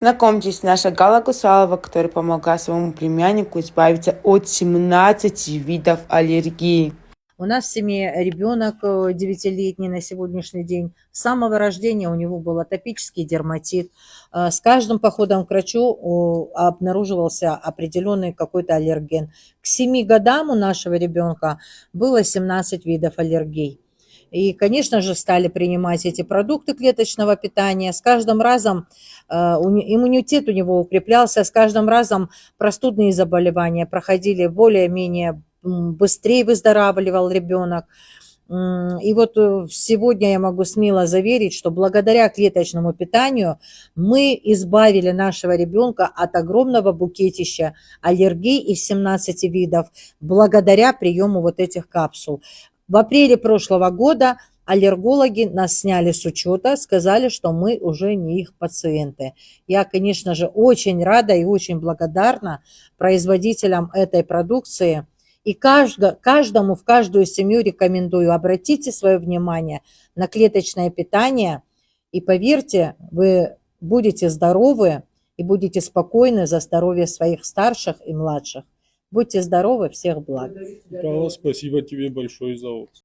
Знакомьтесь, наша Гала Кусалова, которая помогла своему племяннику избавиться от 17 видов аллергии. У нас в семье ребенок 9-летний на сегодняшний день. С самого рождения у него был атопический дерматит. С каждым походом к врачу обнаруживался определенный какой-то аллерген. К 7 годам у нашего ребенка было 17 видов аллергий. И, конечно же, стали принимать эти продукты клеточного питания. С каждым разом иммунитет у него укреплялся, с каждым разом простудные заболевания проходили более-менее быстрее, выздоравливал ребенок. И вот сегодня я могу смело заверить, что благодаря клеточному питанию мы избавили нашего ребенка от огромного букетища аллергий из 17 видов благодаря приему вот этих капсул. В апреле прошлого года аллергологи нас сняли с учета, сказали, что мы уже не их пациенты. Я, конечно же, очень рада и очень благодарна производителям этой продукции. И каждому в каждую семью рекомендую, обратите свое внимание на клеточное питание, и поверьте, вы будете здоровы и будете спокойны за здоровье своих старших и младших. Будьте здоровы, всех благ. Гала, спасибо тебе большое за отзыв.